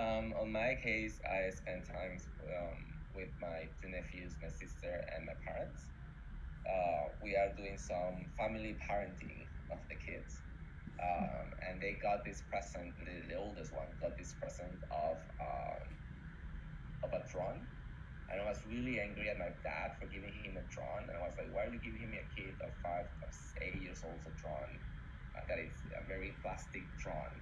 On my case, I spend time with my two nephews, my sister, and my parents. We are doing some family parenting of the kids. And they got this present, the oldest one got this present of a drone. And I was really angry at my dad for giving him a drone. And I was like, why are you giving me a kid of 8 years old a drone? That is a very plastic drone.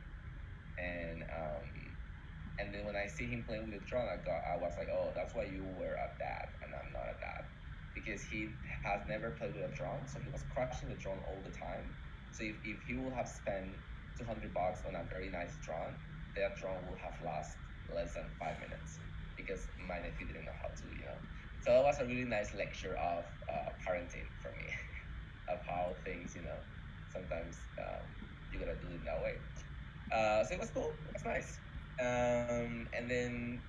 And then when I see him playing with the drone, I was like, oh, that's why you were a dad and I'm not a dad. Because he has never played with a drone, so he was crushing the drone all the time. So if he would have spent $200 on a very nice drone, that drone would have lasted less than 5 minutes because my nephew didn't know how to, So that was a really nice lecture of parenting for me, of how things, sometimes you gotta do it that way. So it was cool. It was nice. And then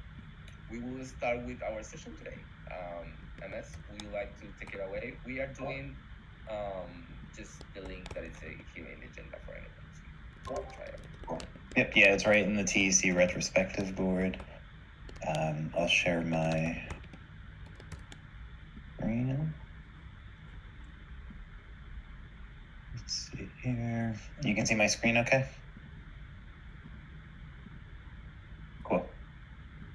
we will start with our session today. MS, would you like to take it away? We are doing just the link that is here in the agenda for anyone. So try it. Yep, yeah, it's right in the TEC retrospective board. I'll share my screen. Let's see here. You can see my screen okay? Cool.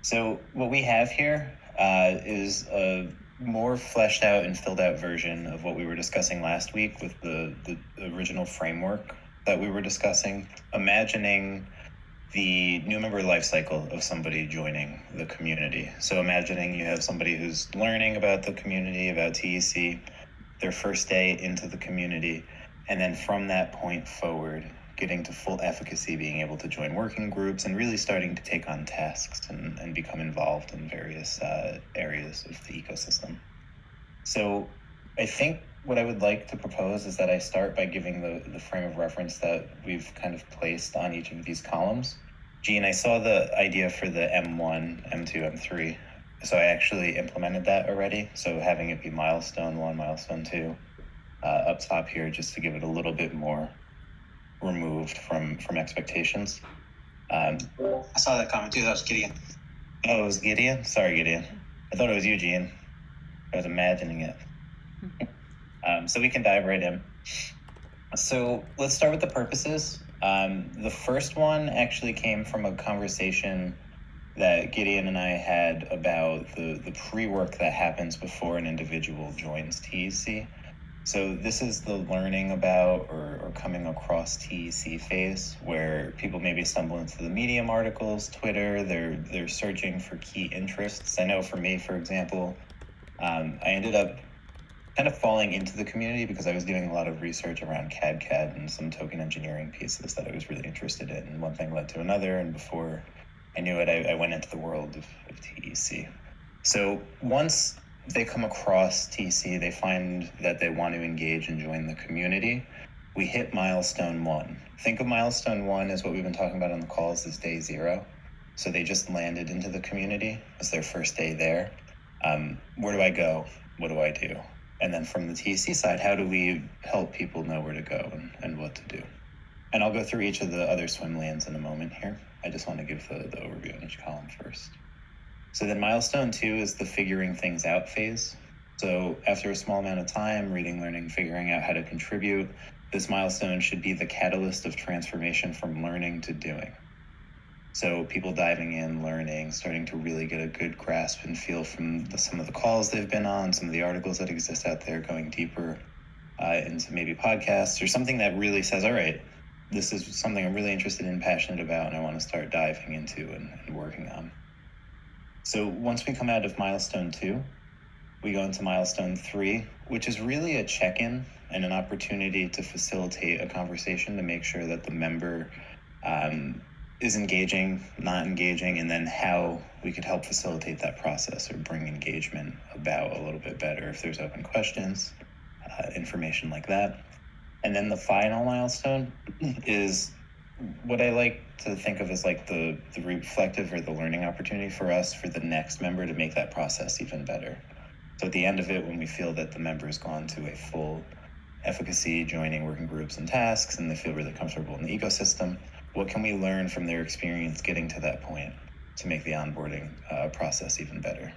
So what we have here is a more fleshed out and filled out version of what we were discussing last week with the original framework that we were discussing, imagining the new member life cycle of somebody joining the community. So imagining you have somebody who's learning about the community, about TEC, their first day into the community, and then from that point forward, getting to full efficacy, being able to join working groups and really starting to take on tasks and become involved in various areas of the ecosystem. So I think what I would like to propose is that I start by giving the frame of reference that we've kind of placed on each of these columns. Jean, I saw the idea for the M1, M2, M3. So I actually implemented that already. So having it be milestone 1, milestone 2 up top here, just to give it a little bit more removed from expectations. I saw that comment too. That was Gideon. Oh, it was Gideon? Sorry, Gideon. I thought it was Eugene. I was imagining it. So we can dive right in. So let's start with the purposes. The first one actually came from a conversation that Gideon and I had about the pre-work that happens before an individual joins TEC. So this is the learning about or coming across TEC phase, where people maybe stumble into the Medium articles, Twitter, they're searching for key interests. I know for me, for example, I ended up kind of falling into the community because I was doing a lot of research around CAD and some token engineering pieces that I was really interested in. And one thing led to another, and before I knew it, I went into the world of TEC. So once they come across TEC, they find that they want to engage and join the community, we hit milestone 1. Think of milestone 1 as what we've been talking about on the calls as day 0. So they just landed into the community. It's their first day there. Where do I go? What do I do? And then from the TEC side, how do we help people know where to go and what to do? And I'll go through each of the other swim lanes in a moment here. I just want to give the overview on each column first. So then milestone 2 is the figuring things out phase. So after a small amount of time, reading, learning, figuring out how to contribute, this milestone should be the catalyst of transformation from learning to doing. So people diving in, learning, starting to really get a good grasp and feel from some of the calls they've been on, some of the articles that exist out there, going deeper into maybe podcasts or something that really says, all right, this is something I'm really interested in, passionate about, and I want to start diving into and working on. So once we come out of milestone 2, we go into milestone 3, which is really a check-in and an opportunity to facilitate a conversation to make sure that the member is engaging, not engaging, and then how we could help facilitate that process or bring engagement about a little bit better if there's open questions, information like that. And then the final milestone is what I like to think of as like the reflective or the learning opportunity for us, for the next member to make that process even better. So at the end of it, when we feel that the member has gone to a full efficacy, joining working groups and tasks, and they feel really comfortable in the ecosystem, what can we learn from their experience getting to that point? to make the onboarding process even better.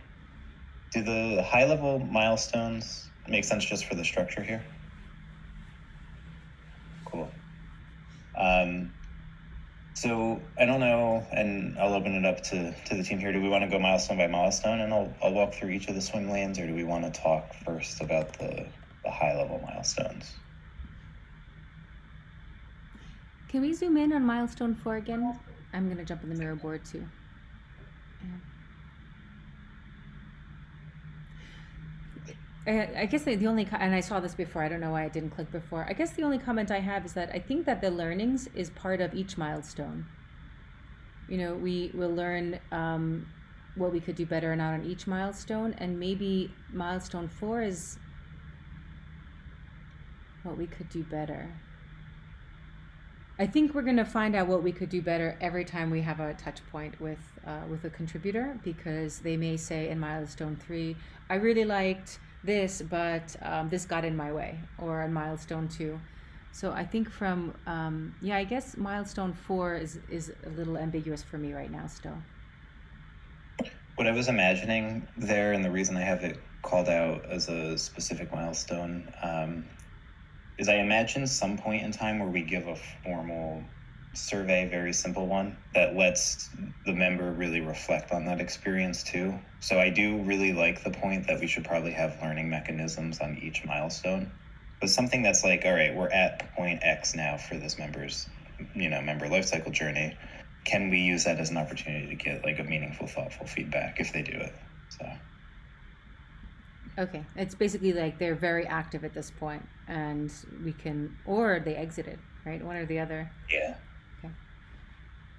Do the high-level milestones make sense just for the structure here? Cool. So I don't know, and I'll open it up to the team here. Do we want to go milestone by milestone, and I'll walk through each of the swim lanes, or do we want to talk first about the high-level milestones? Can we zoom in on milestone 4 again? I'm going to jump in the mirror board too. I guess the only, and I saw this before, I don't know why I didn't click before. I guess the only comment I have is that I think that the learnings is part of each milestone. You know, we will learn what we could do better or not on each milestone, and maybe milestone 4 is what we could do better. I think we're going to find out what we could do better every time we have a touch point with a contributor, because they may say in milestone 3, I really liked this, but this got in my way, or in milestone 2. So I think from, I guess milestone 4 is a little ambiguous for me right now still. What I was imagining there, and the reason I have it called out as a specific milestone, is I imagine some point in time where we give a formal survey, very simple one, that lets the member really reflect on that experience too. So I do really like the point that we should probably have learning mechanisms on each milestone. But something that's like, all right, we're at point X now for this member's, member lifecycle journey. Can we use that as an opportunity to get like a meaningful, thoughtful feedback if they do it? So. Okay, it's basically like they're very active at this point, and we can, or they exited, right? One or the other. Yeah. Okay.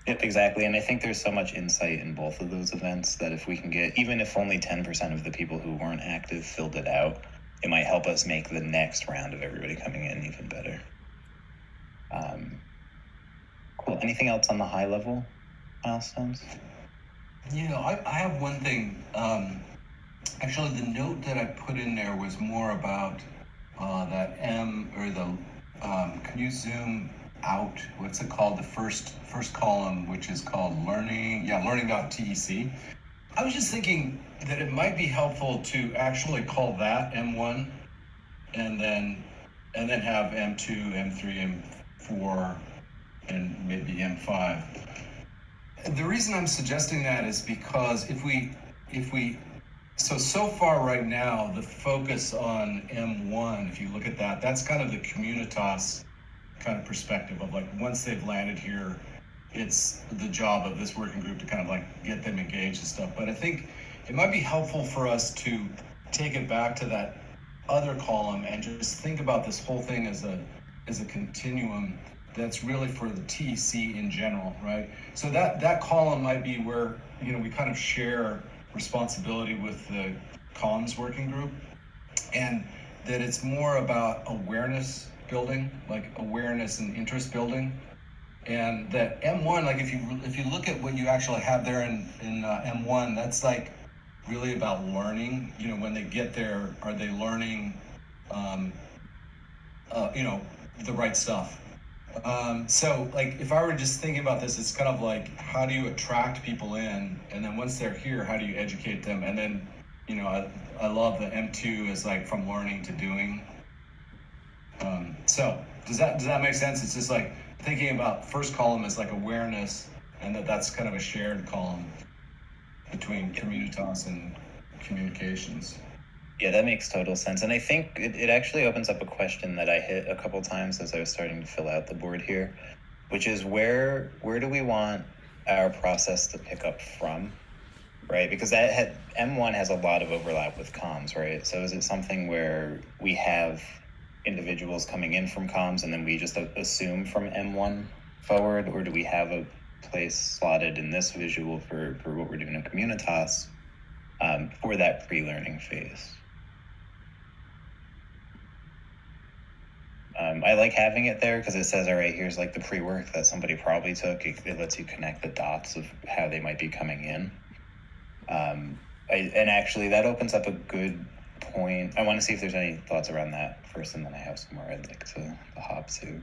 Yep, exactly. And I think there's so much insight in both of those events that if we can get, even if only 10% of the people who weren't active filled it out, it might help us make the next round of everybody coming in even better. Cool. Anything else on the high level milestones? I have one thing. Actually, the note that I put in there was more about that can you zoom out? What's it called? The first column, which is called learning. Yeah, learning.tec. I was just thinking that it might be helpful to actually call that M1, and then have M2, M3, M4, and maybe M5. The reason I'm suggesting that is because if we so far right now, the focus on M1, if you look at that, that's kind of the Communitas kind of perspective of like, once they've landed here, it's the job of this working group to kind of like get them engaged and stuff. But I think it might be helpful for us to take it back to that other column and just think about this whole thing as a continuum that's really for the TEC in general, right? So that column might be where, we kind of share responsibility with the comms working group, and that it's more about awareness building, like awareness and interest building. And that M1, like if you look at what you actually have there in M1, that's like really about learning. When they get there, are they learning, the right stuff? So like if I were just thinking about this, it's kind of like, how do you attract people in, and then once they're here, how do you educate them? And then I love the M2 is like from learning to doing. So does that make sense? It's just like thinking about first column as like awareness, and that's kind of a shared column between Communitas and communications. Yeah, that makes total sense. And I think it actually opens up a question that I hit a couple times as I was starting to fill out the board here, which is where do we want our process to pick up from, right? Because M1 has a lot of overlap with comms, right? So is it something where we have individuals coming in from comms and then we just assume from M1 forward, or do we have a place slotted in this visual for what we're doing in Communitas for that pre-learning phase? I like having it there because it says, all right, here's like the pre-work that somebody probably took. It lets you connect the dots of how they might be coming in. And actually that opens up a good point. I want to see if there's any thoughts around that first, and then I have some more I'd like to hop to.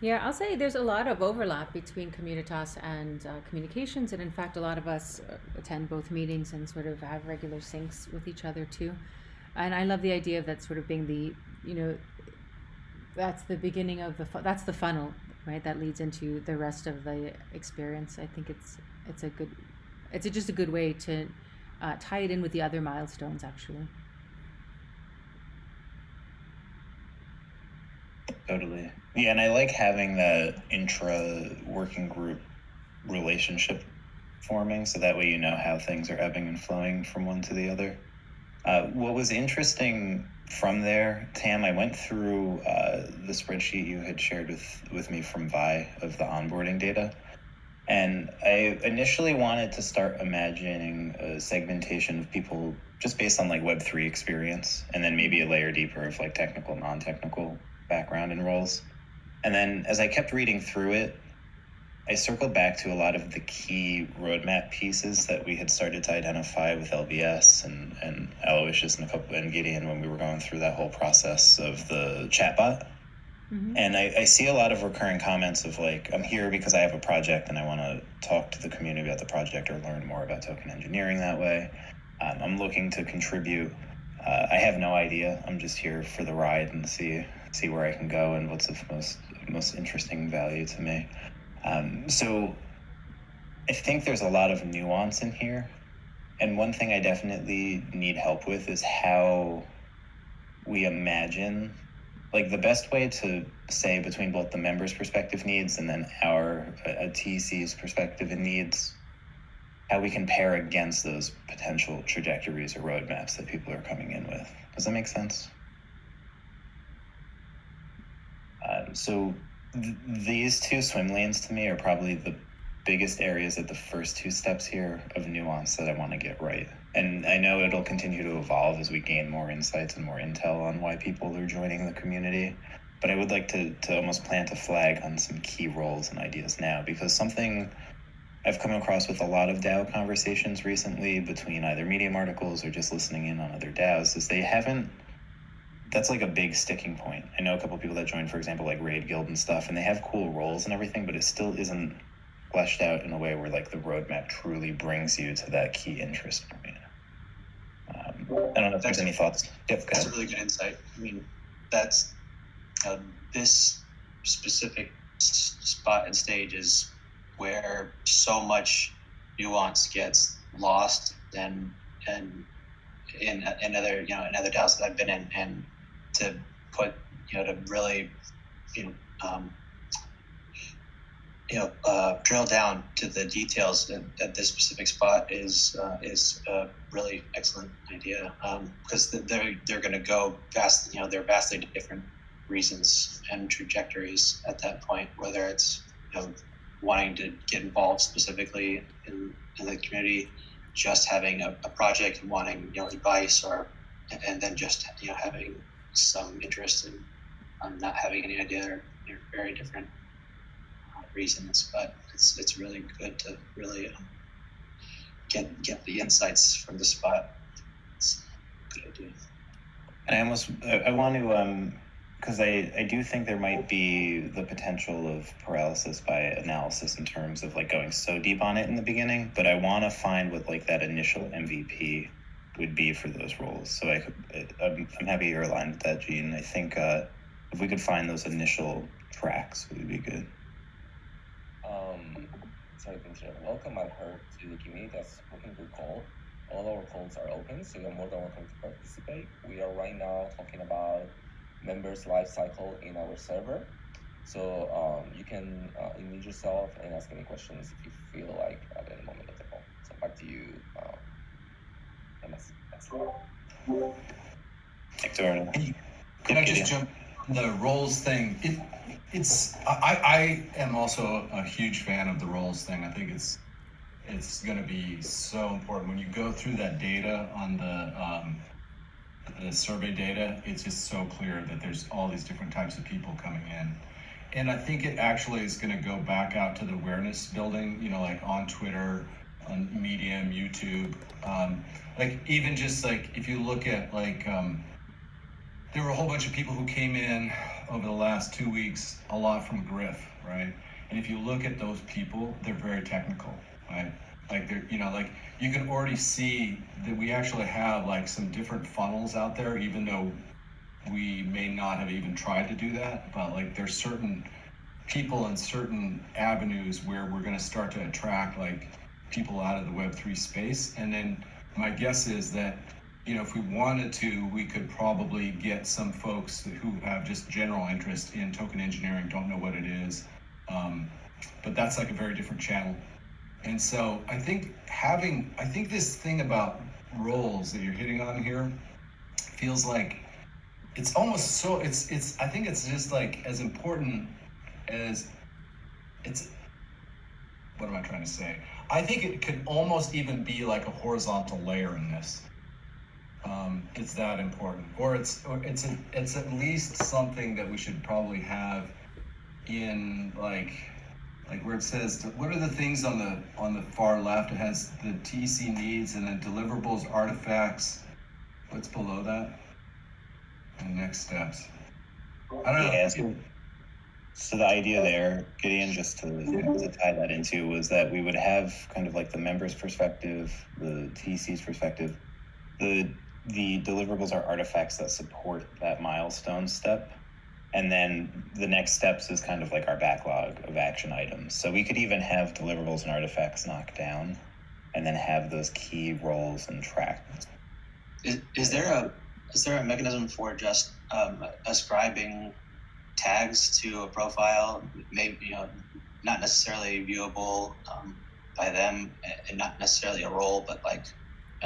Yeah, I'll say there's a lot of overlap between Communitas and communications, and in fact, a lot of us attend both meetings and sort of have regular syncs with each other too. And I love the idea of that sort of being the, you know, that's the beginning of that's the funnel, right? That leads into the rest of the experience. I think it's a good, just a good way to tie it in with the other milestones, actually. Totally. Yeah, and I like having that intra working group relationship forming, so that way you know how things are ebbing and flowing from one to the other. What was interesting from there, Tam, I went through the spreadsheet you had shared with me from Vi of the onboarding data. And I initially wanted to start imagining a segmentation of people just based on like Web3 experience, and then maybe a layer deeper of like technical, non-technical background and roles. And then as I kept reading through it, I circled back to a lot of the key roadmap pieces that we had started to identify with LBS and Aloysius and Gideon when we were going through that whole process of the chatbot. Mm-hmm. And I see a lot of recurring comments of like, I'm here because I have a project and I want to talk to the community about the project or learn more about token engineering that way. I'm looking to contribute. I have no idea. I'm just here for the ride and see where I can go and what's of most interesting value to me. So I think there's a lot of nuance in here. And one thing I definitely need help with is how we imagine, like the best way to say between both the members' perspective needs and then our TC's perspective and needs, how we can pair against those potential trajectories or roadmaps that people are coming in with. Does that make sense? So these two swim lanes to me are probably the biggest areas at the first two steps here of nuance that I want to get right. And I know it'll continue to evolve as we gain more insights and more intel on why people are joining the community. But I would like to almost plant a flag on some key roles and ideas now, because something I've come across with a lot of DAO conversations recently between either Medium articles or just listening in on other DAOs is they haven't, that's like a big sticking point. I know a couple of people that joined, for example, like Raid Guild and stuff, and they have cool roles and everything, but it still isn't fleshed out in a way where like the roadmap truly brings you to that key interest point. I don't know if there's any thoughts. Yep, that's a really good insight. I mean, that's this specific spot and stage is where so much nuance gets lost and in other in other DAOs that I've been in, and to put to really drill down to the details at this specific spot is a really excellent idea, because they're going to go vast. They're vastly different reasons and trajectories at that point, whether it's wanting to get involved specifically in the community, just having a project and wanting advice, and then just having some interest in not having any idea. They're very different reasons, but it's really good to really get the insights from the spot. It's a good idea. And I want to because I do think there might be the potential of paralysis by analysis in terms of like going so deep on it in the beginning, but I want to find what like that initial MVP would be for those roles. So I'm happy you're aligned with that, Gene. I think if we could find those initial tracks, it would be good. Sorry to interrupt. Welcome, I've heard, to the Communitas working group call. All our calls are open, so you're more than welcome to participate. We are right now talking about members' LifeCycle in our server. So you can unmute yourself and ask any questions if you feel like at any moment of the call. So back to you, MS. Thanks, Arnold. Can I just jump on the roles thing? I am also a huge fan of the roles thing. I think it's going to be so important when you go through that data on the survey data. It's just so clear that there's all these different types of people coming in, and I think it actually is going to go back out to the awareness building. Like on Twitter, on Medium, YouTube, like even just like if you look at like. There were a whole bunch of people who came in over the last 2 weeks a lot from Griff, right? And if you look at those people, they're very technical, right? Like they're, like you can already see that we actually have like some different funnels out there, even though we may not have even tried to do that, but like there's certain people in certain avenues where we're going to start to attract like people out of the Web3 space. And then my guess is that, if we wanted to, we could probably get some folks who have just general interest in token engineering, don't know what it is, but that's like a very different channel. And so I think this thing about roles that you're hitting on here feels like it's almost so I think it's just like as important as what am I trying to say? I think it could almost even be like a horizontal layer in this. It's that important, or it's at least something that we should probably have in like where it says what are the things on the far left. It has the TC needs and then deliverables, artifacts. What's below that? And next steps. I don't know. Yeah, so the idea there, Gideon, just to tie that into, was that we would have kind of like the member's perspective, the TC's perspective. The deliverables are artifacts that support that milestone step. And then the next steps is kind of like our backlog of action items. So we could even have deliverables and artifacts knocked down and then have those key roles and tracked. Is there a mechanism for just ascribing tags to a profile, maybe not necessarily viewable by them, and not necessarily a role, but like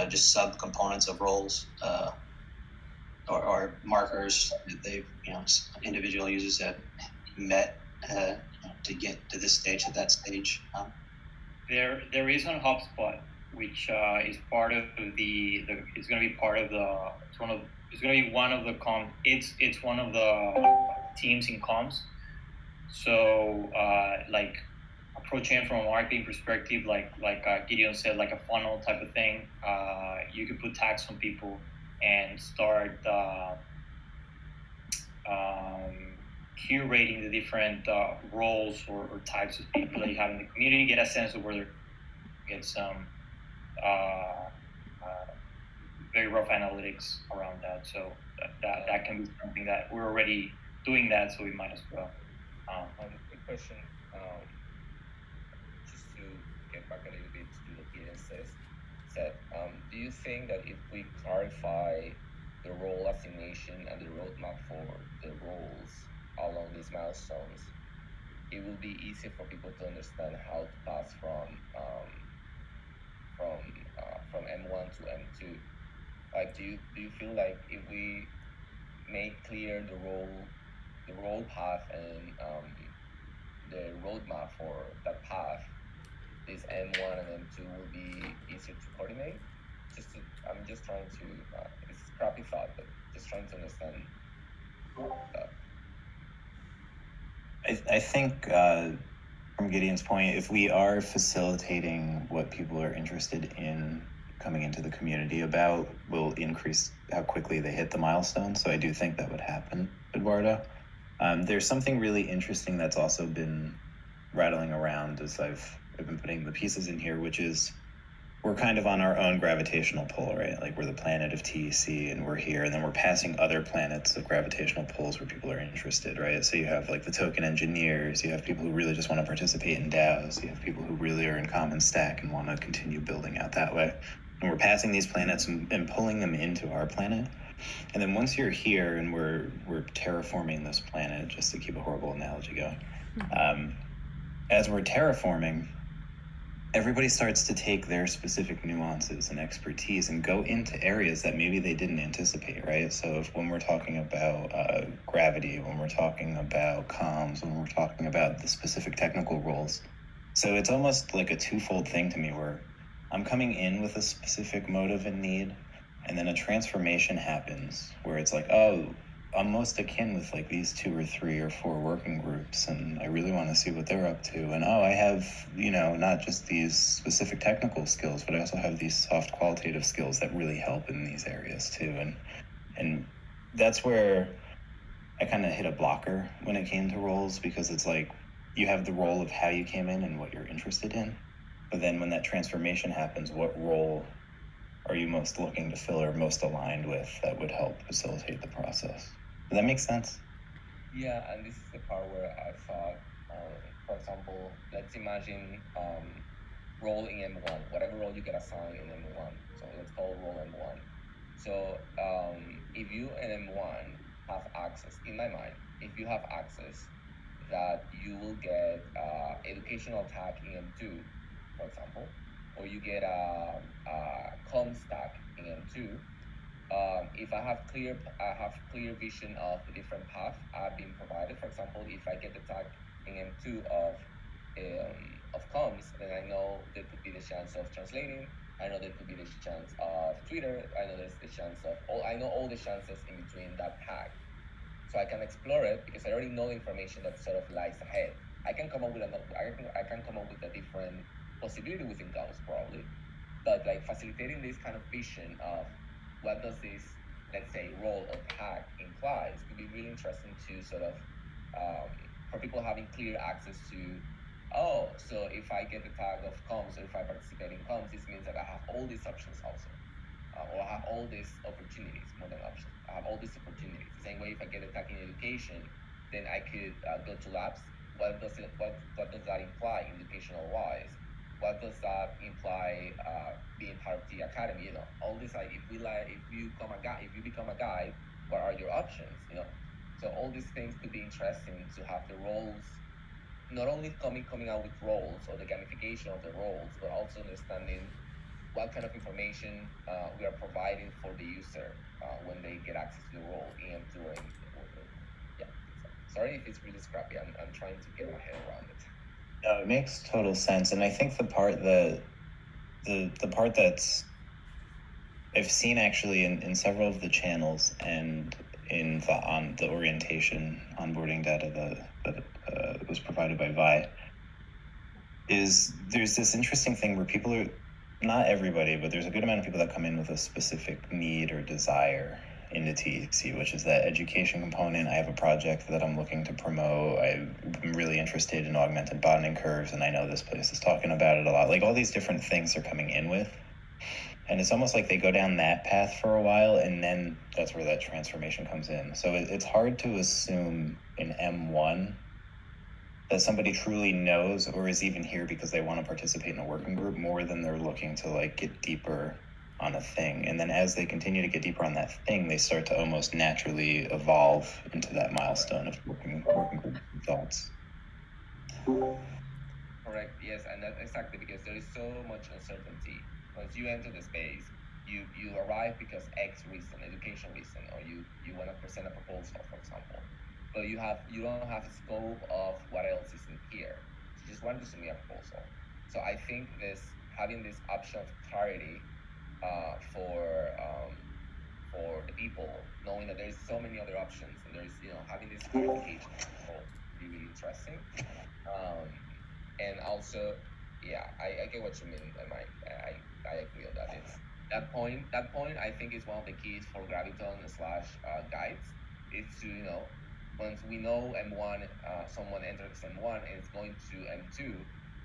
just subcomponents of roles or markers that they've individual users have met to get to this stage, at that stage. There is on HubSpot, which is part of it's going to be part of it's going to be one of the it's one of the teams in comms. So like approaching it from a marketing perspective, like Gideon said, like a funnel type of thing. You could put tags on people and start curating the different roles or types of people that you have in the community, get a sense of where get some very rough analytics around that. So that can be something that we're already doing that, so we might as well. Quick question, just to get back a little bit to what Gideon said, do you think that if we clarify the role assignation and the roadmap for the roles along these milestones, it will be easier for people to understand how to pass from M1 to M2? Like, do you feel like if we make clear the role path and the roadmap for that path, this M1 and M2 will be easier to coordinate? I'm just trying to, it's a crappy thought, but just trying to understand that. I think from Gideon's point, if we are facilitating what people are interested in coming into the community about, will increase how quickly they hit the milestone. So I do think that would happen, Eduardo. There's something really interesting that's also been rattling around as I've been putting the pieces in here, which is we're kind of on our own gravitational pull, right? Like we're the planet of TEC and we're here, and then we're passing other planets of gravitational pulls where people are interested, right? So you have like the token engineers, you have people who really just want to participate in DAOs, you have people who really are in common stack and want to continue building out that way. And we're passing these planets and pulling them into our planet. And then once you're here and we're terraforming this planet, just to keep a horrible analogy going, as we're terraforming, everybody starts to take their specific nuances and expertise and go into areas that maybe they didn't anticipate, right? So when we're talking about gravity, when we're talking about comms, when we're talking about the specific technical roles, so it's almost like a twofold thing to me where I'm coming in with a specific motive and need, and then a transformation happens where it's like, oh, I'm most akin with like these 2 or 3 or 4 working groups, and I really want to see what they're up to. And oh, I have, not just these specific technical skills, but I also have these soft qualitative skills that really help in these areas too. And that's where I kind of hit a blocker when it came to roles, because it's like you have the role of how you came in and what you're interested in, but then when that transformation happens, what role are you most looking to fill or most aligned with that would help facilitate the process? Does that make sense? Yeah, and this is the part where I thought, for example, let's imagine role in M1, whatever role you get assigned in M1. So let's call role M1. So if you in M1 have access, in my mind, if you have access that you will get educational tag in M2, for example, or you get a comms tag in M2. If I have clear vision of the different paths I've been provided. For example, if I get the tag in M2 of comms, then I know there could be the chance of translating. I know there could be the chance of Twitter. I know there's the chance of I know all the chances in between that tag. So I can explore it because I already know the information that sort of lies ahead. I can come up with a different possibility within comms probably, but like facilitating this kind of vision of what does this, let's say, role or tag implies could be really interesting to sort of for people having clear access to, so if I get the tag of comms or if I participate in comms, this means that I have all these options also, or I have all these opportunities, more than options. I have all these opportunities. The same way, if I get a tag in education, then I could go to labs. What does that imply educational wise? What does that imply being part of the academy? All this, like, if you become a guide, what are your options? So all these things could be interesting to have the roles, not only coming out with roles or the gamification of the roles, but also understanding what kind of information we are providing for the user when they get access to the role in M2 or in yeah. Sorry if it's really scrappy. I'm trying to get my head around it. No, it makes total sense, and I think the part that the part that's I've seen actually in several of the channels and in the orientation onboarding data that was provided by Vi, is there's this interesting thing where people are, not everybody, but there's a good amount of people that come in with a specific need or desire into TC, which is that education component. I have a project that I'm looking to promote. I'm really interested in augmented bonding curves, and I know this place is talking about it a lot. Like, all these different things they're coming in with. And it's almost like they go down that path for a while, and then that's where that transformation comes in. So it's hard to assume in M1 that somebody truly knows or is even here because they want to participate in a working group more than they're looking to, like, get deeper on a thing. And then as they continue to get deeper on that thing, they start to almost naturally evolve into that milestone of working group thoughts. Correct. Yes, and that's exactly because there is so much uncertainty. Once you enter the space, you arrive because X reason, education reason, or you want to present a proposal, for example, but you don't have a scope of what else is in here. You just want to submit a proposal. So I think having this option of clarity for the people, knowing that there's so many other options, and there's having this clarification will be really interesting. And also, yeah, I get what you mean, Mike. I agree on that. It's that point. I think is one of the keys for Graviton / guides. Is to once we know M1, someone enters M1 and is going to M2,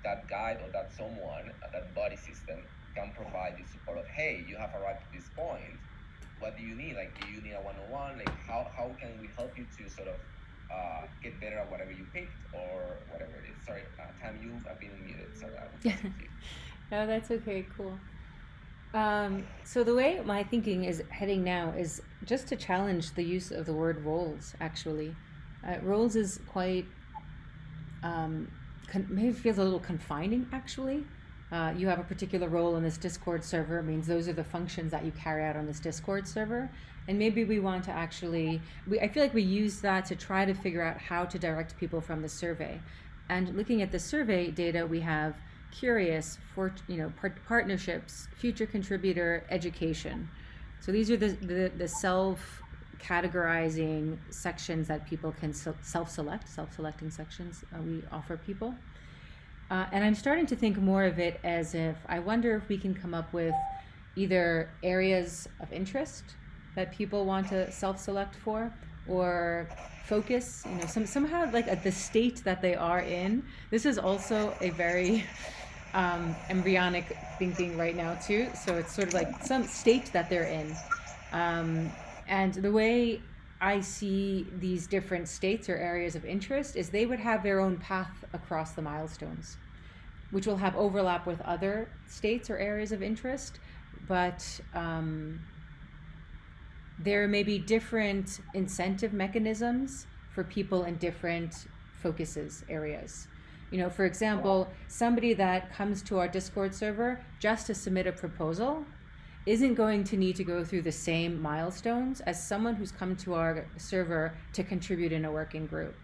that guide or that someone, that body system can provide the support of, hey, you have arrived at this point. What do you need? Like, do you need a one-on-one? Like, how can we help you to sort of get better at whatever you picked or whatever it is? Sorry, Tam, you have been muted. Sorry, I will listen to you. No, that's okay. Cool. So the way my thinking is heading now is just to challenge the use of the word roles, actually. Roles is quite, maybe feels a little confining, actually. You have a particular role in this Discord server. It means those are the functions that you carry out on this Discord server. And maybe we want to actually, I feel like we use that to try to figure out how to direct people from the survey. And looking at the survey data, we have curious, for partnerships, future contributor, education. So these are the self-categorizing sections that people can self-selecting sections we offer people. And I'm starting to think more of it as if, I wonder if we can come up with either areas of interest that people want to self-select for, or focus, somehow like at the state that they are in. This is also a very embryonic thinking right now too. So it's sort of like some state that they're in. And the way I see these different states or areas of interest is they would have their own path across the milestones, which will have overlap with other states or areas of interest, but there may be different incentive mechanisms for people in different focuses areas. For example, somebody that comes to our Discord server just to submit a proposal isn't going to need to go through the same milestones as someone who's come to our server to contribute in a working group.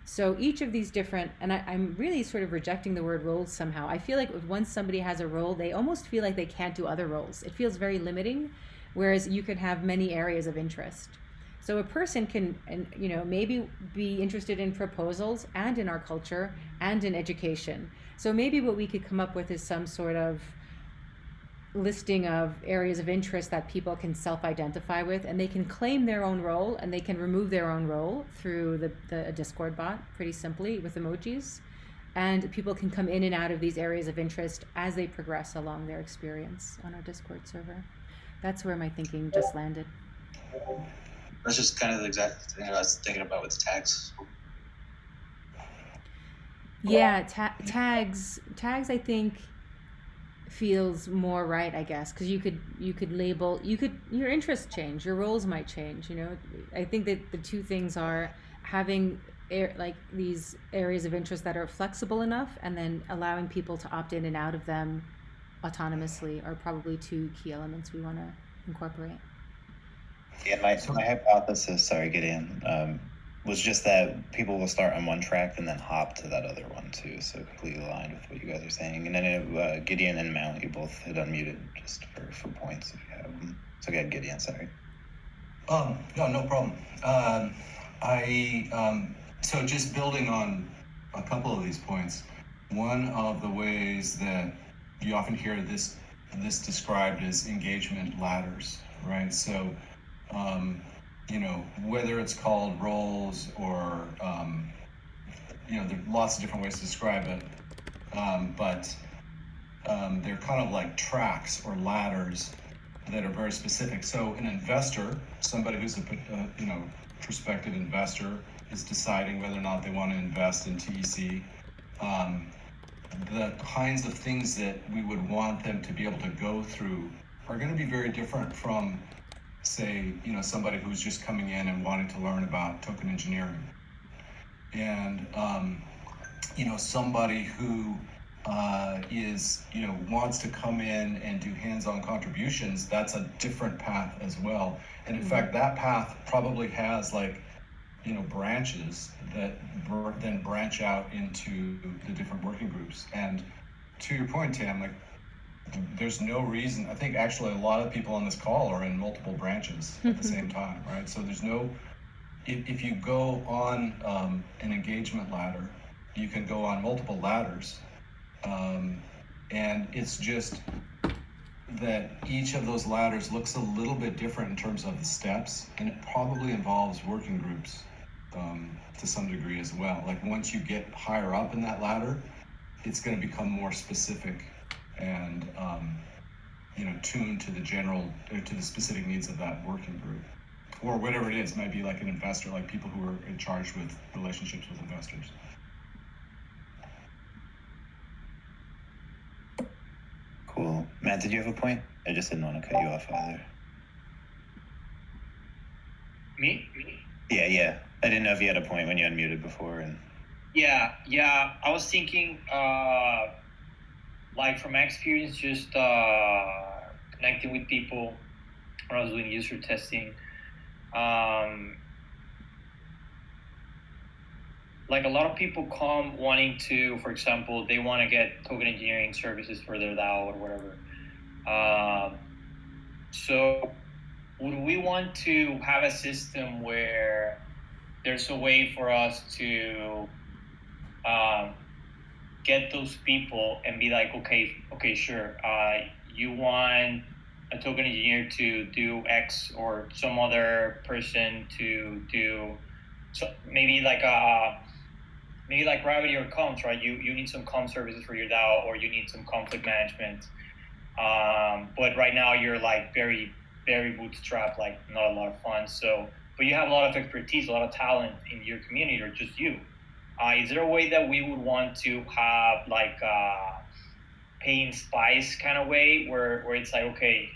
So each of these different, and I'm really sort of rejecting the word roles somehow. I feel like once somebody has a role, they almost feel like they can't do other roles. It feels very limiting, whereas you could have many areas of interest. So a person can, maybe be interested in proposals and in our culture and in education. So maybe what we could come up with is some sort of listing of areas of interest that people can self-identify with, and they can claim their own role and they can remove their own role through the Discord bot pretty simply with emojis, and people can come in and out of these areas of interest as they progress along their experience on our Discord server. That's where my thinking just landed. That's just kind of the exact thing I was thinking about with tags. Yeah, tags I think feels more right, I guess, because you could label, your interests change, your roles might change. I think that the two things are having like these areas of interest that are flexible enough, and then allowing people to opt in and out of them autonomously are probably two key elements we want to incorporate. Yeah, my hypothesis, sorry, Gideon, was just that people will start on one track and then hop to that other one too. So completely aligned with what you guys are saying. And then Gideon and Mount, you both had unmuted just for points if you have them. So go ahead, Gideon, sorry. No problem. So just building on a couple of these points, one of the ways that you often hear this described as engagement ladders, right? So, whether it's called roles or, there are lots of different ways to describe it, but they're kind of like tracks or ladders that are very specific. So an investor, somebody who's a prospective investor, is deciding whether or not they want to invest in TEC. The kinds of things that we would want them to be able to go through are going to be very different from, say, somebody who's just coming in and wanting to learn about token engineering. And, somebody who wants to come in and do hands-on contributions, that's a different path as well. And in fact, that path probably has branches that then branch out into the different working groups. And to your point, Tam, there's no reason, I think actually a lot of people on this call are in multiple branches at the same time, right? So there's if you go on an engagement ladder, you can go on multiple ladders. And it's just that each of those ladders looks a little bit different in terms of the steps, and it probably involves working groups to some degree as well. Like once you get higher up in that ladder, it's going to become more specific and tuned to the specific needs of that working group, or whatever it is. Might be like an investor, like people who are in charge with relationships with investors. Cool. Matt, did you have a point? I just didn't want to cut you off either. Me? Yeah. I didn't know if you had a point when you unmuted before. And Yeah. I was thinking, from my experience, just connecting with people when I was doing user testing. A lot of people come wanting to, for example, they want to get token engineering services for their DAO or whatever. So would we want to have a system where there's a way for us to get those people and be like, okay, sure. You want a token engineer to do X or some other person to do so maybe like gravity or comms, right? You need some comm services for your DAO, or you need some conflict management. But right now you're like very, very bootstrapped, like not a lot of funds. So, but you have a lot of expertise, a lot of talent in your community, or just you. Is there a way that we would want to have like pay in spice kind of way, where it's like, okay,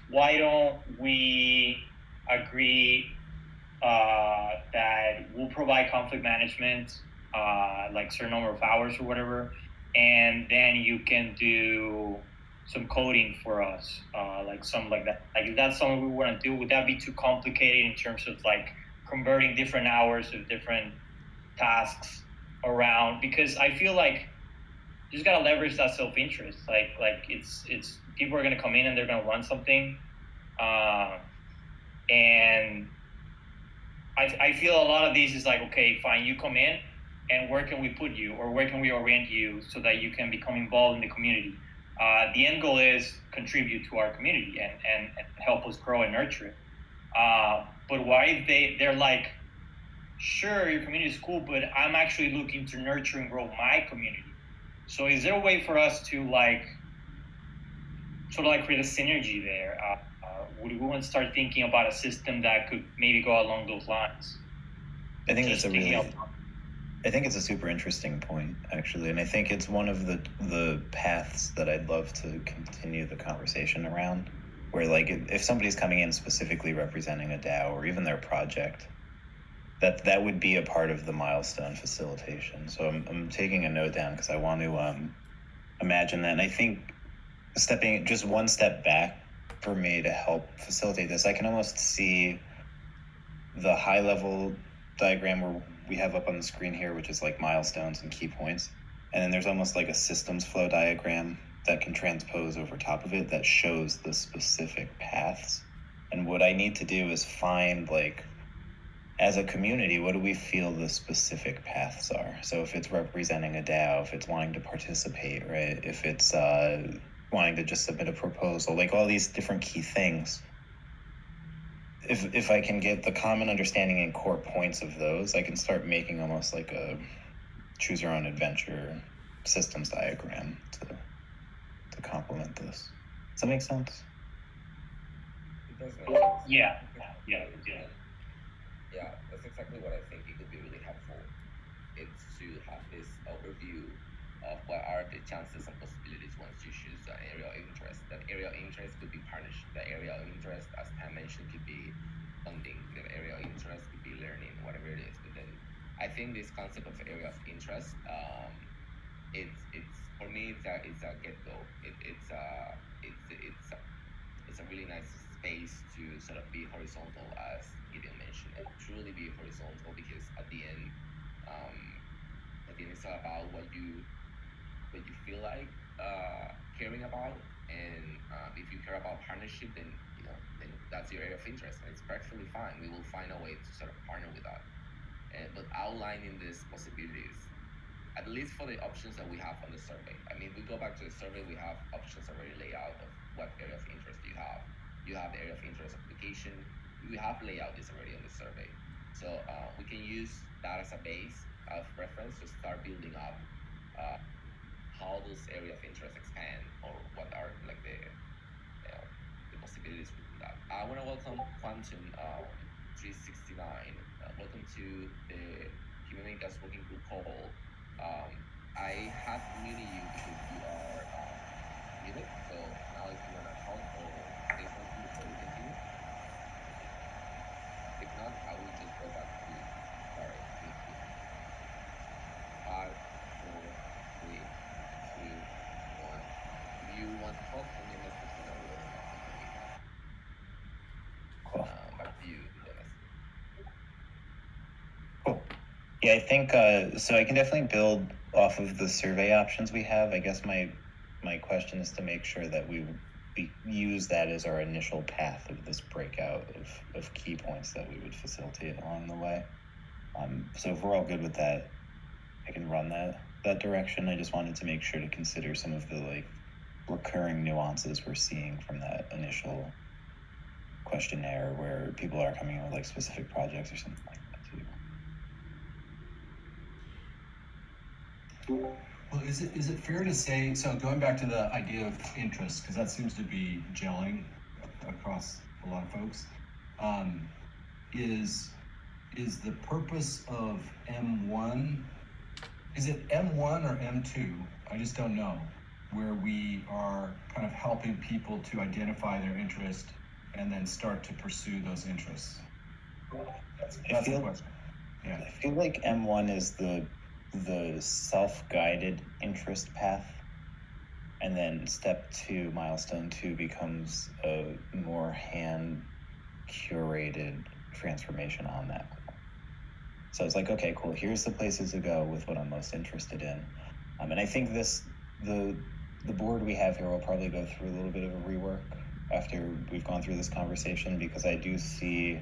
why don't we agree that we'll provide conflict management, like certain number of hours or whatever, and then you can do some coding for us, like something like that. Like if that's something we want to do, would that be too complicated in terms of like converting different hours of different tasks around? Because I feel like you just gotta leverage that self-interest. Like it's people are gonna come in and they're gonna want something, and I feel a lot of these is like, okay, fine, you come in, and where can we put you, or where can we orient you so that you can become involved in the community? The end goal is contribute to our community and help us grow and nurture it. But why they're like, sure, your community is cool, but I'm actually looking to nurture and grow my community. So is there a way for us to like sort of like create a synergy there? Would we want to start thinking about a system that could maybe go along those lines? I think I think it's a super interesting point, actually, and I think it's one of the paths that I'd love to continue the conversation around, where like if somebody's coming in specifically representing a DAO or even their project, that would be a part of the milestone facilitation. So I'm taking a note down because I want to imagine that, and I think stepping just one step back for me to help facilitate this, I can almost see the high level diagram where we have up on the screen here, which is like milestones and key points. And then there's almost like a systems flow diagram that can transpose over top of it that shows the specific paths. And what I need to do is find, like, as a community, what do we feel the specific paths are? So if it's representing a DAO, if it's wanting to participate, right? If it's wanting to just submit a proposal, like all these different key things. If I can get the common understanding and core points of those, I can start making almost like a choose your own adventure systems diagram to complement this. Does that make sense? It does make sense. Yeah. Yeah, that's exactly what I think it could be really helpful. It's to have this overview of what are the chances and possibilities once you choose an area of interest. That area of interest could be partnership. That area of interest, as Pam mentioned, could be funding. That area of interest could be learning, whatever it is. But then I think this concept of area of interest, it's for me, it's a get-go. It's a really nice space to sort of be horizontal, as Gideon mentioned, and truly be horizontal, because at the end it's all about what you feel like caring about, and if you care about partnership, then then that's your area of interest, and it's perfectly fine. We will find a way to sort of partner with that. But outlining these possibilities, at least for the options that we have on the survey. I mean, we go back to the survey, we have options already laid out of what area of interest you have. You have the area of interest application. We have layout this already on the survey. So we can use that as a base of reference to start building up how those area of interest expand, or what are like the possibilities within that. I want to welcome Quantum 369. Welcome to the Communitas working group call. I have muted you because you are muted. So now if you want to talk or say something before we continue. If not, I will just go back to sorry. 5, 4, 3, 2, 1. If you want to talk, send me a message and I will Cool. back to you, Dennis. Cool. Yeah, I think so. I can definitely build off of the survey options we have. I guess my question is to make sure that we use that as our initial path of this breakout of key points that we would facilitate along the way. So if we're all good with that, I can run that direction. I just wanted to make sure to consider some of the like recurring nuances we're seeing from that initial questionnaire, where people are coming in with like specific projects or something like that too. Well, is it fair to say, so going back to the idea of interest, because that seems to be gelling across a lot of folks, is the purpose of M1, is it M1 or M2? I just don't know, where we are kind of helping people to identify their interest and then start to pursue those interests. That's the question. Yeah. I feel like M1 is the self-guided interest path, and then step 2, milestone 2, becomes a more hand-curated transformation on that. So it's like, okay, cool, here's the places to go with what I'm most interested in. And I think the board we have here will probably go through a little bit of a rework after we've gone through this conversation, because I do see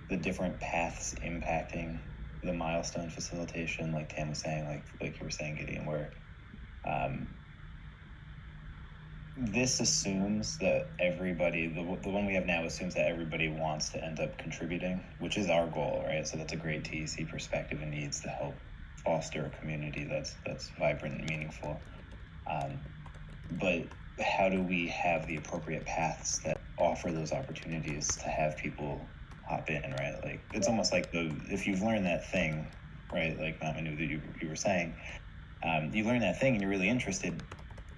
the different paths impacting the milestone facilitation, like Tam was saying, like you were saying, Gideon, where this assumes that everybody, the one we have now assumes that everybody wants to end up contributing, which is our goal, right? So that's a great TEC perspective and needs to help foster a community that's vibrant and meaningful. But how do we have the appropriate paths that offer those opportunities to have people hop in, right? Like, it's almost like if you've learned that thing, right? Like Manu, that you were saying, you learn that thing and you're really interested.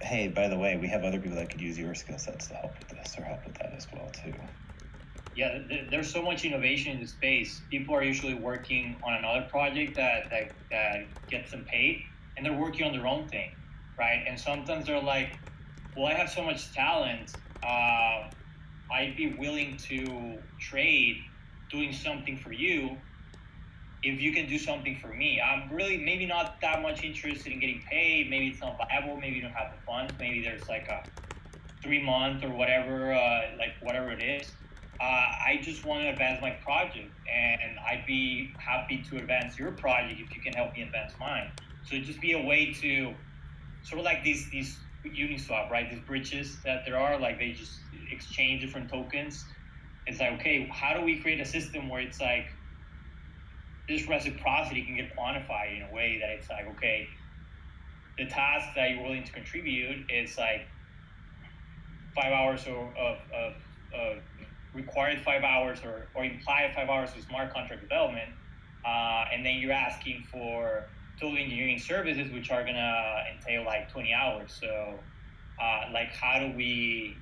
Hey, by the way, we have other people that could use your skill sets to help with this or help with that as well too. Yeah, there's so much innovation in the space. People are usually working on another project that gets them paid, and they're working on their own thing, right? And sometimes they're like, well, I have so much talent, I'd be willing to trade doing something for you if you can do something for me. I'm really maybe not that much interested in getting paid. Maybe it's not viable. Maybe you don't have the funds. Maybe there's like a 3-month or whatever, whatever it is. I just want to advance my project, and I'd be happy to advance your project if you can help me advance mine. So it'd just be a way to sort of like these Uniswap, right? These bridges that there are, like they just exchange different tokens. It's like, okay, how do we create a system where it's like this reciprocity can get quantified in a way that it's like, okay, the task that you're willing to contribute is like 5 hours of required 5 hours or implied 5 hours of smart contract development, and then you're asking for total engineering services, which are gonna entail like 20 hours. So like, how do we,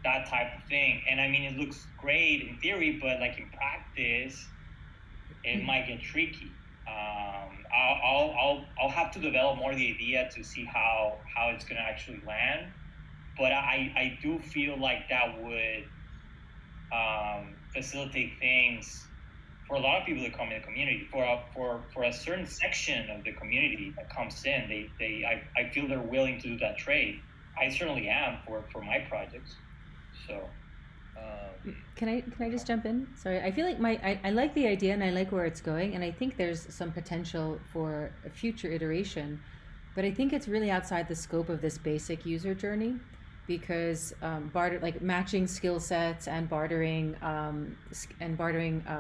that type of thing? And I mean, it looks great in theory, but like in practice, it might get tricky. I'll have to develop more the idea to see how it's gonna actually land. But I do feel like that would facilitate things for a lot of people that come in the community. For a certain section of the community that comes in, I feel they're willing to do that trade. I certainly am for my projects. So can I just jump in? Sorry, I feel like I like the idea and I like where it's going, and I think there's some potential for a future iteration, but I think it's really outside the scope of this basic user journey, because barter, like matching skill sets and bartering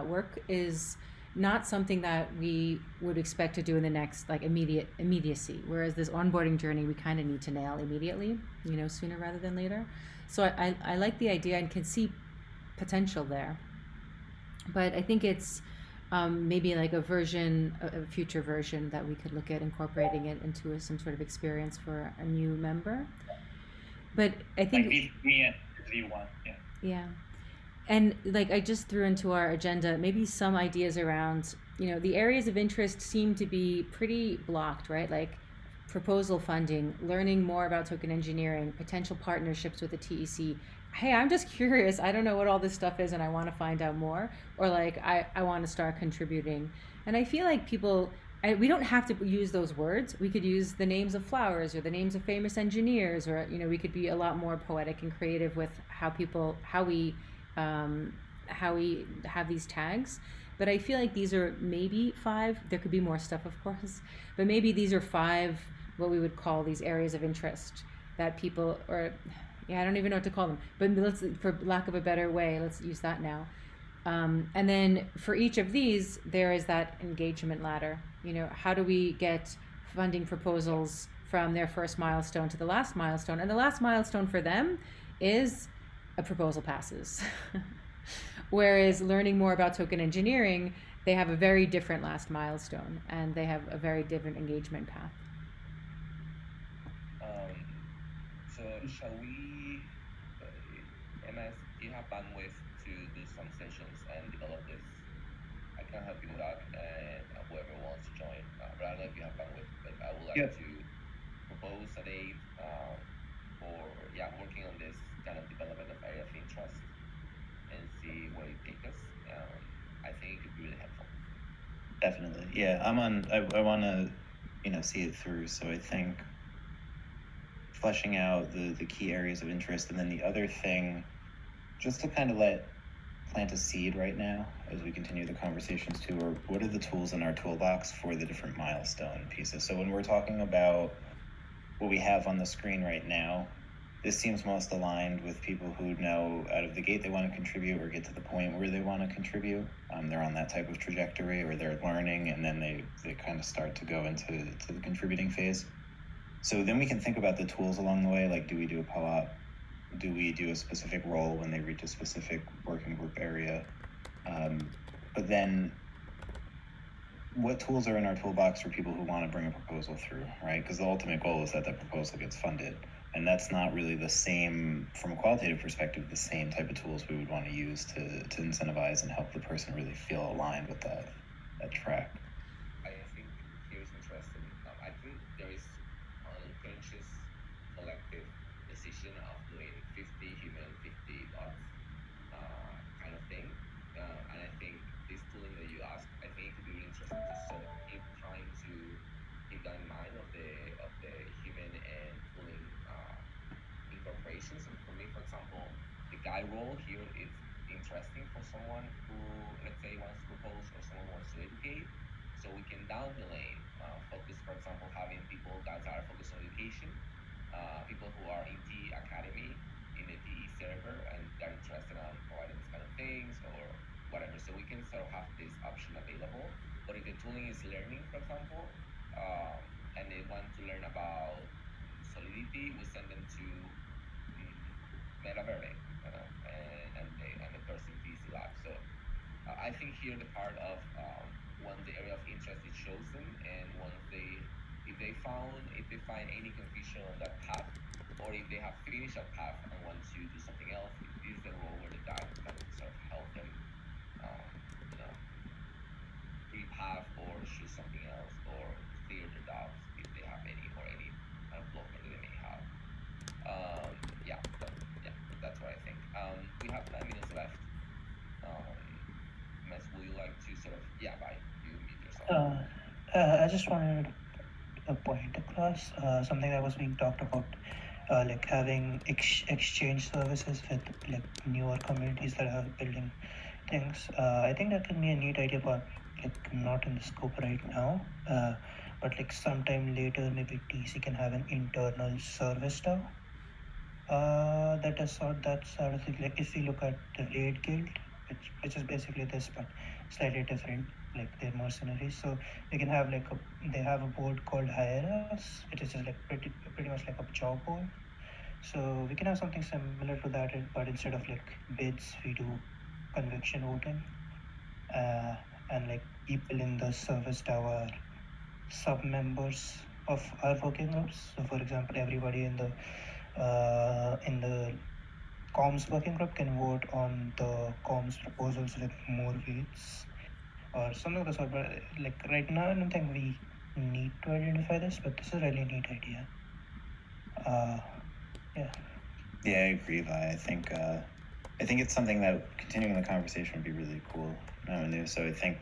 work is not something that we would expect to do in the next like immediacy. Whereas this onboarding journey, we kind of need to nail immediately, sooner rather than later. So I like the idea and can see potential there, but I think it's maybe like a future version that we could look at incorporating it into some sort of experience for a new member. But I think like V3 and V1, yeah. And like I just threw into our agenda maybe some ideas around, the areas of interest seem to be pretty blocked, right? Like proposal funding, learning more about token engineering, potential partnerships with the TEC. Hey, I'm just curious. I don't know what all this stuff is and I want to find out more. Or like, I want to start contributing. And I feel like we don't have to use those words. We could use the names of flowers or the names of famous engineers, or, we could be a lot more poetic and creative with how we have these tags. But I feel like these are maybe 5. There could be more stuff, of course, but maybe these are 5 what we would call these areas of interest that people, I don't even know what to call them, but let's, for lack of a better way, let's use that now. And then for each of these, there is that engagement ladder. How do we get funding proposals from their first milestone to the last milestone, and the last milestone for them is a proposal passes. Whereas learning more about token engineering, they have a very different last milestone, and they have a very different engagement path. So shall we, MS, do you have bandwidth to do some sessions and develop this? I can help you with that, and whoever wants to join. But I don't know if you have bandwidth, but I would like to propose a date for working on this kind of development of area of interest and see where it takes us. I think it could be really helpful. Definitely. Yeah, I want to, see it through. So I think fleshing out the key areas of interest, and then the other thing, just to kind of plant a seed right now as we continue the conversations too, or what are the tools in our toolbox for the different milestone pieces. So when we're talking about what we have on the screen right now, this seems most aligned with people who know out of the gate they want to contribute or get to the point where they want to contribute. They're on that type of trajectory, or they're learning, and then they kind of start to go into the contributing phase. So then we can think about the tools along the way, like do we do a co-op? Do we do a specific role when they reach a specific working group area? But then what tools are in our toolbox for people who want to bring a proposal through, right? Because the ultimate goal is that the proposal gets funded. And that's not really the same, from a qualitative perspective, the same type of tools we would want to use to incentivize and help the person really feel aligned with that track. I think here's interesting. I think there is an unconscious collective decision of doing 50 human, 50 bots kind of thing. And I think this tooling that you asked, I think it could be really interesting to sort of keep trying to keep that in mind of the human and tooling incorporations. And for me, for example, the guy role here is interesting for someone who, let's say, wants to propose or someone wants to educate. So we can down the lane focus, for example, having people that are focused on education, people who are in the academy, in the DE server, and they're interested in providing these kind of things or whatever. So we can sort of have this option available. But if the tooling is learning, for example, and they want to learn about Solidity, we send them to Metaverde, and the person PC Lab. So I think here the part of once the area of interest is chosen, and once if they find any confusion on that path, or if they have finished that path and want to do something else, this is the role where the guide can sort of help them, repath or choose something else, or clear their doubts if they have any, or any kind of blocker that they may have. That's what I think. We have 9 minutes left. Mess, would you like to sort of, bye, you meet yourself. I just wanted a point across, something that was being talked about, like having exchange services with like newer communities that are building things. I think that can be a neat idea, but like not in the scope right now. But like sometime later, maybe TC can have an internal service now. That sort of thing. Like if you look at the Raid Guild, which is basically this but slightly different, like they're mercenaries. So they can have they have a board called Hire Us, which is just like pretty much like a job board. So we can have something similar to that, but instead of like bids, we do conviction voting, and like people in the service tower sub members of our working groups. So for example, everybody in the comms working group can vote on the comms proposals with more weights or something of the sort. But like right now, I don't think we need to identify this, but this is a really neat idea. Yeah, I agree, Vi. I think it's something that continuing the conversation would be really cool. So I think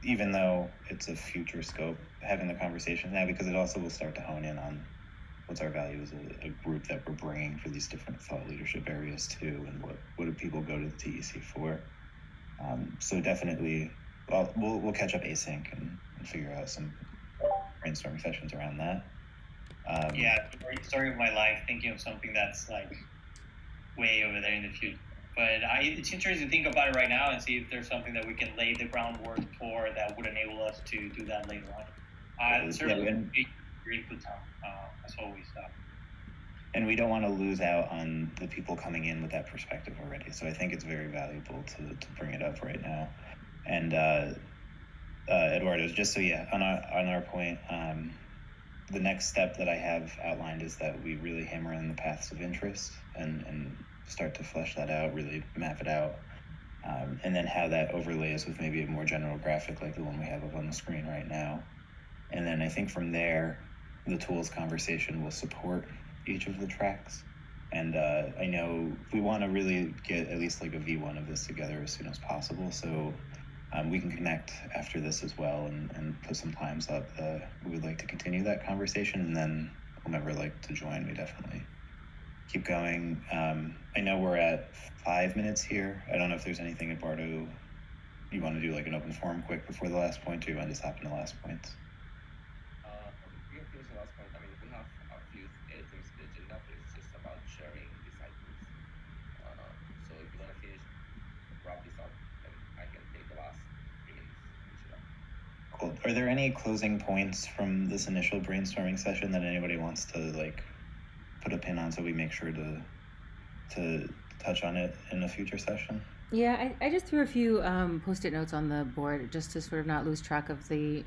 even though it's a future scope, having the conversation now, because it also will start to hone in on what's our value as a group that we're bringing for these different thought leadership areas too, and what do people go to the TEC for. So definitely, we'll catch up async and figure out some brainstorming sessions around that. Story of my life, thinking of something that's like way over there in the future. But it's interesting to think about it right now and see if there's something that we can lay the groundwork for that would enable us to do that later on. Certainly, and, your input, Tom, as always. and we don't want to lose out on the people coming in with that perspective already. So I think it's very valuable to bring it up right now. And Eduardo, just so on our point, the next step that I have outlined is that we really hammer in the paths of interest and start to flesh that out, really map it out. And then how that overlays with maybe a more general graphic like the one we have up on the screen right now. And then I think from there, the tools conversation will support each of the tracks. And I know we want to really get at least like a V1 of this together as soon as possible. So we can connect after this as well and put some times up. We would like to continue that conversation, and then whomever like to join, we definitely keep going. I know we're at 5 minutes here. I don't know if there's anything, Eduardo, you want to do like an open forum quick before the last point, or you want to just hop in the last points? We can finish the last point. I mean, we have a few items in the agenda, but it's just about sharing disciples. So if you want to finish, wrap this up, then I can take the last 3 minutes. Cool. Are there any closing points from this initial brainstorming session that anybody wants to like put a pin on, so we make sure to touch on it in a future session? Yeah, I just threw a few post-it notes on the board just to sort of not lose track of the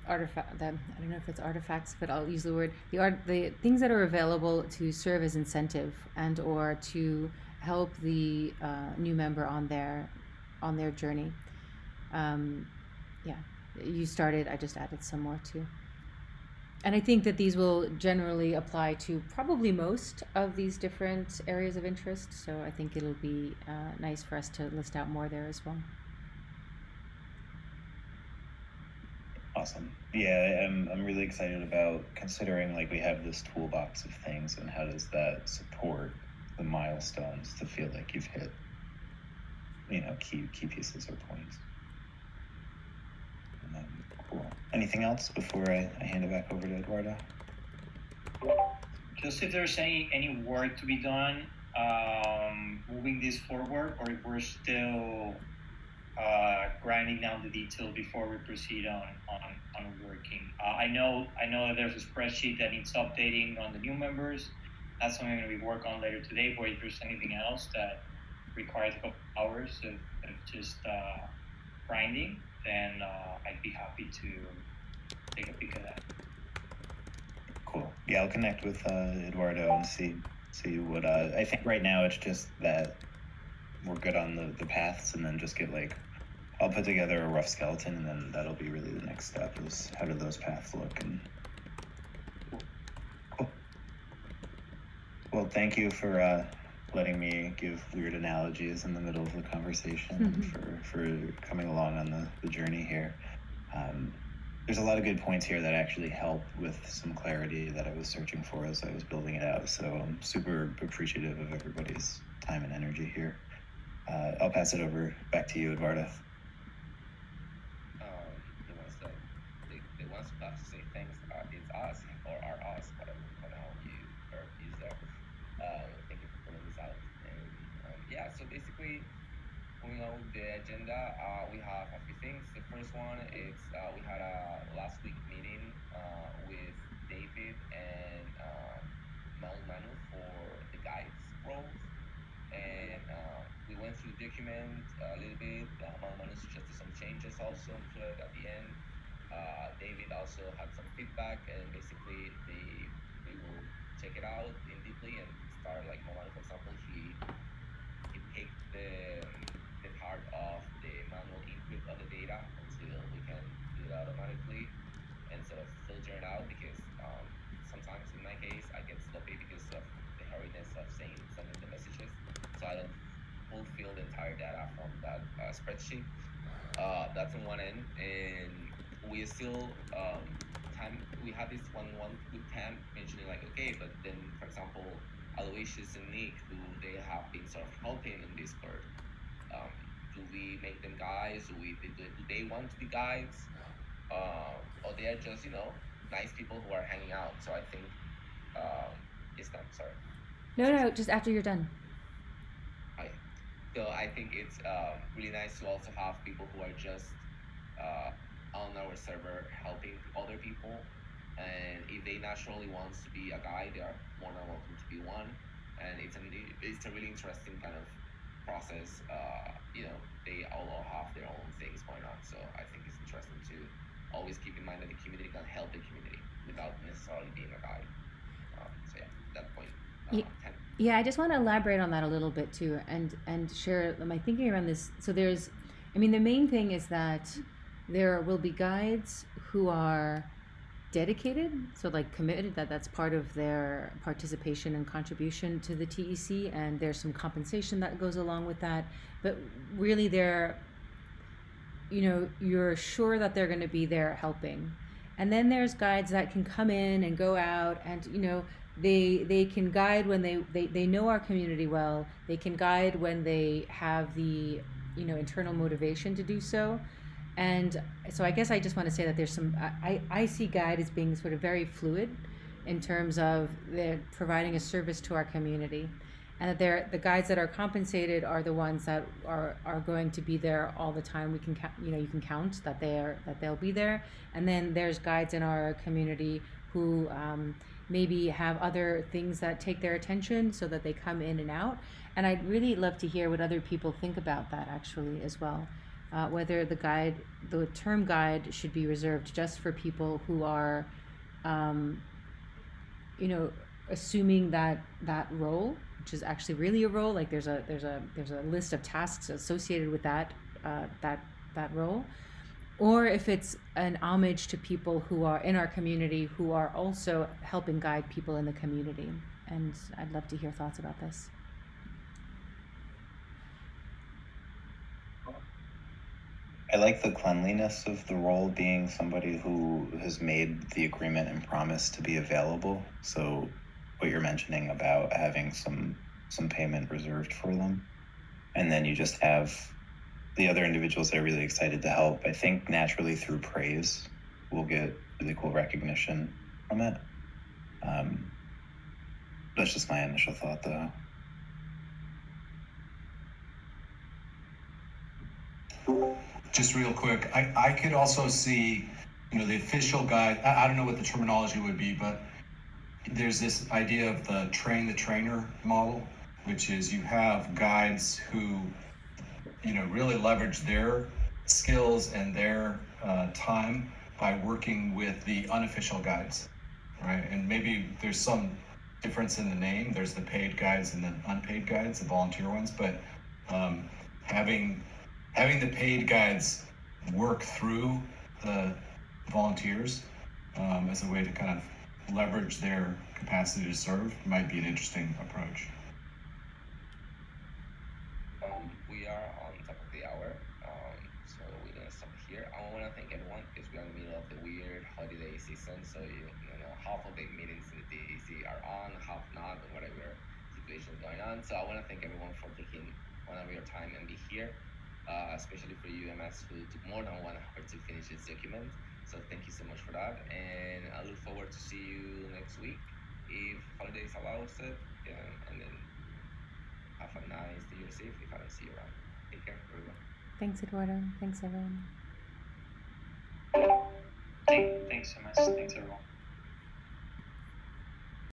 artifact. I don't know if it's artifacts, but I'll use the word the things that are available to serve as incentive and or to help the new member on their journey. Yeah, you started. I just added some more too. And I think that these will generally apply to probably most of these different areas of interest. So I think it'll be nice for us to list out more there as well. Awesome. Yeah, I'm really excited about considering like we have this toolbox of things, and how does that support the milestones to feel like you've hit, key pieces or points. Cool. Anything else before I hand it back over to Eduardo? Just if there's any work to be done, moving this forward, or if we're still grinding down the details before we proceed on working. I know that there's a spreadsheet that needs updating on the new members. That's something I'm going to be working on later today. But if there's anything else that requires a couple hours of just grinding, then I'd be happy to take a peek at that. Cool. Yeah, I'll connect with Eduardo and see what I think right now it's just that we're good on the paths, and then just get I'll put together a rough skeleton, and then that'll be really the next step, is how do those paths look. And cool. Well, thank you for letting me give weird analogies in the middle of the conversation, and for coming along on the journey here. There's a lot of good points here that actually help with some clarity that I was searching for as I was building it out. So I'm super appreciative of everybody's time and energy here. I'll pass it over back to you, Eduardo. The ones who have to say thanks it's us, or are us, whatever you use there. Thank you for pulling this out. And so basically, moving on with the agenda, we have a few things. The first one is we had a last week meeting with David and Manu for the guides roles, and we went through the document a little bit. Manu suggested some changes also to it at the end. David also had some feedback, and basically we will check it out in deeply and start, like Manu, for example, he picked the part of the manual input of the data until we can do it automatically and sort of filter it out, because sometimes in my case I get sloppy because of the hurriness of sending the messages, so I don't fulfill the entire data from that spreadsheet. That's on one end, and we still we have this one good time mentioning like, okay, but then for example Aloysius and Nick, who they have been sort of helping in Discord, do we make them guides? Do they want to be guides? Or they are just nice people who are hanging out? So I think it's done. Sorry. No, just after you're done. Okay. So I think it's really nice to also have people who are just on our server helping other people. And if they naturally want to be a guide, they are more than welcome to be one. And it's a really interesting kind of process. They all have their own things going on. So I think it's interesting to always keep in mind that the community can help the community without necessarily being a guide. So yeah, that point. Yeah, I just want to elaborate on that a little bit too, and share my thinking around this. So the main thing is that there will be guides who are dedicated, so like committed, that's part of their participation and contribution to the TEC, and there's some compensation that goes along with that. But really, you're sure that they're going to be there helping. And then there's guides that can come in and go out, and they can guide when they know our community well. They can guide when they have the internal motivation to do so. And so I guess I just want to say that there's some, I see guide as being sort of very fluid in terms of they're providing a service to our community, and that the guides that are compensated are the ones that are going to be there all the time. We can you can count that they'll be there. And then there's guides in our community who maybe have other things that take their attention, so that they come in and out. And I'd really love to hear what other people think about that actually as well. Whether the term guide should be reserved just for people who are, assuming that role, which is actually really a role. Like there's a list of tasks associated with that role, or if it's an homage to people who are in our community who are also helping guide people in the community. And I'd love to hear thoughts about this. I like the cleanliness of the role being somebody who has made the agreement and promised to be available. So what you're mentioning about having some payment reserved for them, and then you just have the other individuals that are really excited to help. I think naturally through praise, we'll get really cool recognition from it. That's just my initial thought, though. Just real quick, I could also see, the official guide. I don't know what the terminology would be, but there's this idea of the train the trainer model, which is you have guides who, really leverage their skills and their time by working with the unofficial guides, right? And maybe there's some difference in the name. There's the paid guides and the unpaid guides, the volunteer ones, but having the paid guides work through the volunteers as a way to kind of leverage their capacity to serve might be an interesting approach. We are on top of the hour, so we're gonna stop here. I want to thank everyone because we're in the middle of the weird holiday season, so half of the meetings in the DEC are on, half not, or whatever situation is going on. So I want to thank everyone for taking one of your time and be here. Especially for UMS who took more than 1 hour to finish this document. So thank you so much for that. And I look forward to see you next week if holidays allows it. And then have a nice New Year's Eve if I don't see you around. Take care, everyone. Thanks, Eduardo. Thanks, everyone. Thanks so much. Thanks, everyone.